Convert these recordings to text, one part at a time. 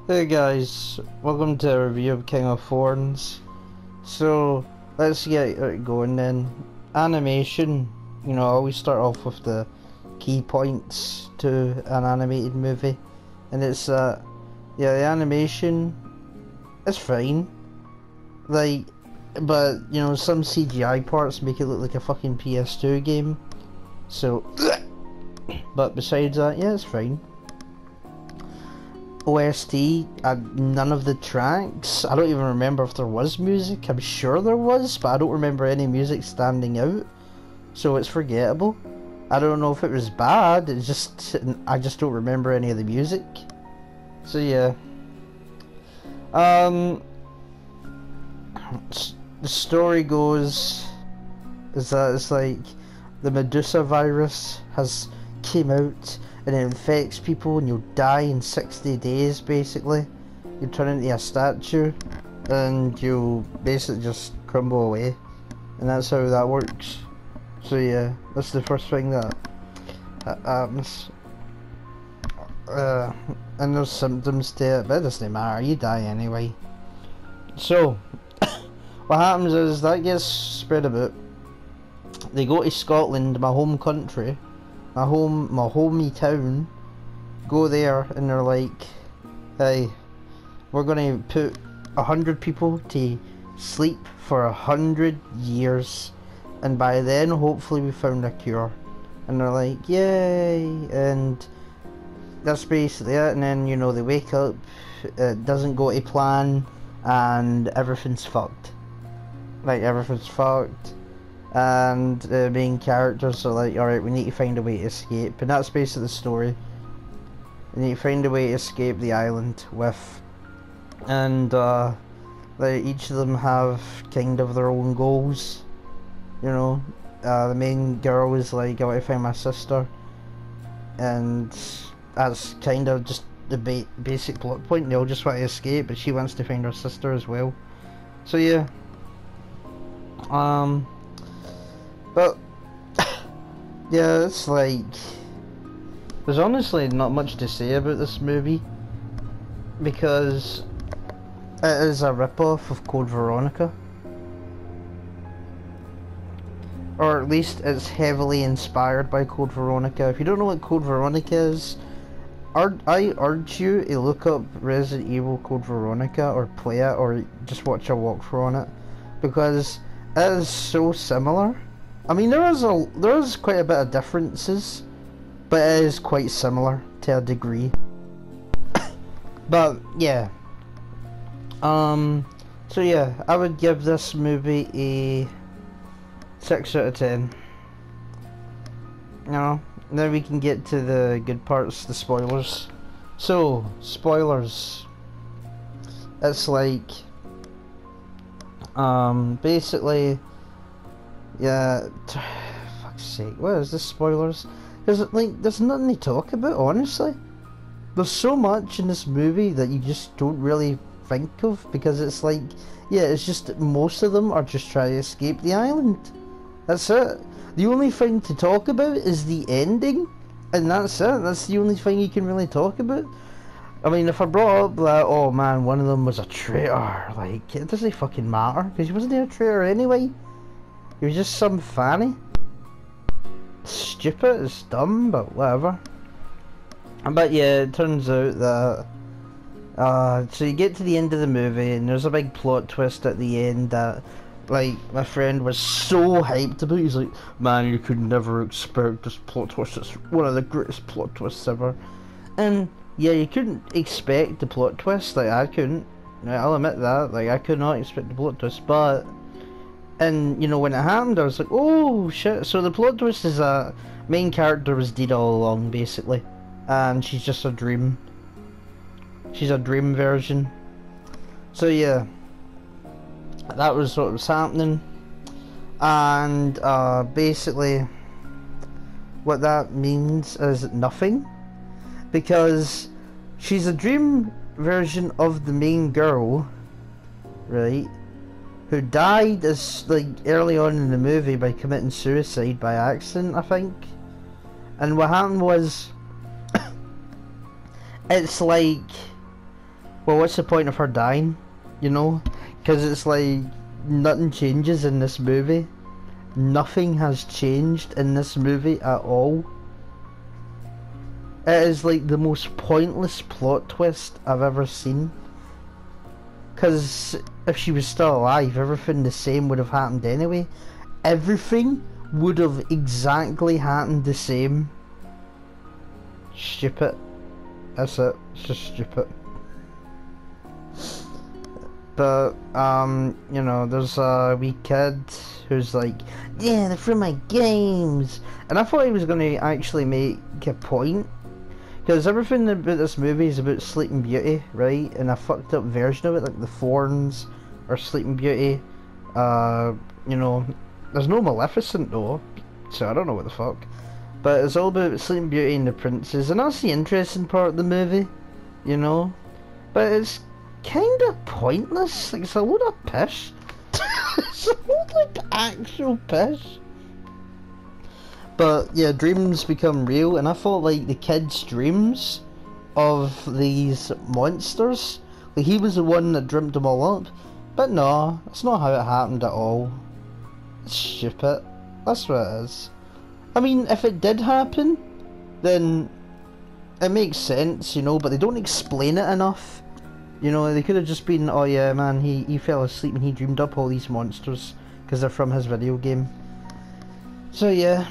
Hey guys, welcome to a review of King of Thorns. So, let's get it going then. Animation, I always start off with the key points to an animated movie. And it's, yeah, the animation is fine. Like, but, some CGI parts make it look like a fucking PS2 game. So, but besides that, yeah, it's fine. OST, none of the tracks. I don't even remember if there was music. I'm sure there was, but I don't remember any music standing out. So it's forgettable. I don't know if it was bad. It's just I just don't remember any of the music. So yeah. The story goes is that it's like the Medusa virus has came out and it infects people and you'll die in 60 days basically. You turn into a statue and you'll basically just crumble away, and that's how that works. So yeah, that's the first thing that happens. And there's symptoms to it, but it doesn't matter, you die anyway. So what happens is that gets spread about. They go to Scotland, my home country, my homey town, go there and they're like, hey, we're gonna put 100 people to sleep for 100 years, and by then hopefully we found a cure. And they're like, yay, and that's basically it. And then they wake up, it doesn't go to plan, and everything's fucked. Like, everything's fucked. And the main characters are like, alright, we need to find a way to escape. And that's basically the story. We need to find a way to escape the island with. And like, each of them have kind of their own goals. The main girl is like, I want to find my sister. And that's kind of just the basic plot point. They all just want to escape, but she wants to find her sister as well. So yeah. But yeah, it's like, there's honestly not much to say about this movie because it is a rip-off of Code Veronica, or at least it's heavily inspired by Code Veronica. If you don't know what Code Veronica is, I urge you to look up Resident Evil Code Veronica or play it or just watch a walkthrough on it, because it is so similar. I mean, there is quite a bit of differences, but it is quite similar to a degree. But yeah, so yeah, I would give this movie a 6 out of 10. Then we can get to the good parts, the spoilers. So, spoilers. It's like, basically, yeah, fuck's sake, what is this, spoilers? There's nothing to talk about, honestly. There's so much in this movie that you just don't really think of, because it's like, yeah, it's just, most of them are just trying to escape the island. That's it. The only thing to talk about is the ending, and that's it. That's the only thing you can really talk about. I mean, if I brought up that, oh man, one of them was a traitor, like, it doesn't fucking matter, because he wasn't a traitor anyway. He was just some fanny. Stupid, it's dumb, but whatever. But yeah, it turns out that so you get to the end of the movie and there's a big plot twist at the end that, like, my friend was so hyped about. He's like, man, you could never expect this plot twist. It's one of the greatest plot twists ever. And yeah, you couldn't expect the plot twist. Like, I couldn't. I'll admit that. Like, I could not expect the plot twist, but, and when it happened, I was like, oh shit. So the plot twist is that main character was dead all along, basically, and she's just a dream. She's a dream version. So yeah, that was what was happening. And basically what that means is nothing, because she's a dream version of the main girl, right, who died as, like, early on in the movie by committing suicide by accident, I think. And what happened was, it's like, Well, what's the point of her dying? You know? Because it's like, nothing changes in this movie. Nothing has changed in this movie at all. It is like the most pointless plot twist I've ever seen. Because if she was still alive, everything the same would have happened anyway. Everything would have exactly happened the same. Stupid. That's it. It's just stupid. But, you know, there's a wee kid who's like, yeah, they're from my games. And I thought he was going to actually make a point. Because everything about this movie is about Sleeping Beauty, right? And a fucked up version of it, like the Thorns or Sleeping Beauty. You know, there's no Maleficent though, so I don't know what the fuck. But it's all about Sleeping Beauty and the princes, and that's the interesting part of the movie, you know? But it's kind of pointless, like it's a load of piss. It's a load of actual piss. But yeah, dreams become real, and I thought like the kid's dreams of these monsters, like he was the one that dreamt them all up. But no, that's not how it happened at all. It's stupid. That's what it is. I mean, if it did happen, then it makes sense, you know, but they don't explain it enough. You know, they could have just been, oh yeah, man, he fell asleep and he dreamed up all these monsters because they're from his video game. So yeah.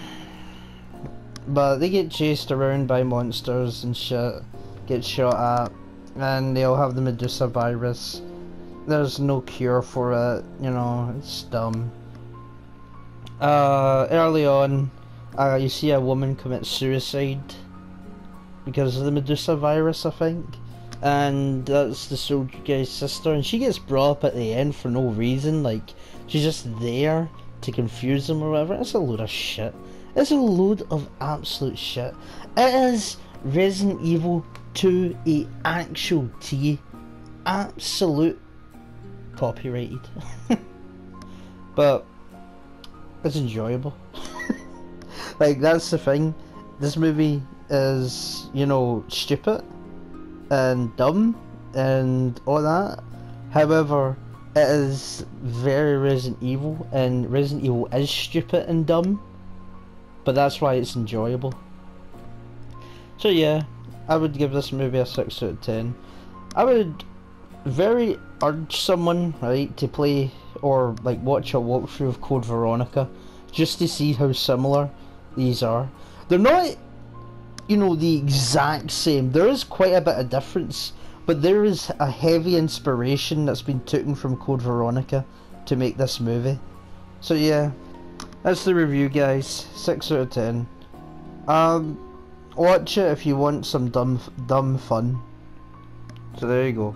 But they get chased around by monsters and shit, get shot at, and they all have the Medusa virus. There's no cure for it, you know, it's dumb. Early on, you see a woman commit suicide because of the Medusa virus, I think. And that's the soldier guy's sister, and she gets brought up at the end for no reason, like, she's just there to confuse them or whatever. It's a load of shit. It's a load of absolute shit. It is Resident Evil 2 a actual T. Absolute copyrighted. But it's enjoyable. Like, that's the thing. This movie is, you know, stupid and dumb and all that. However, it is very Resident Evil, and Resident Evil is stupid and dumb. But that's why it's enjoyable. So yeah, I would give this movie a 6 out of 10. I would very urge someone, right, to play or like watch a walkthrough of Code Veronica just to see how similar these are. They're not, you know, the exact same. There is quite a bit of difference, but there is a heavy inspiration that's been taken from Code Veronica to make this movie. So yeah, that's the review, guys. 6 out of 10. Watch it if you want some dumb fun. So there you go.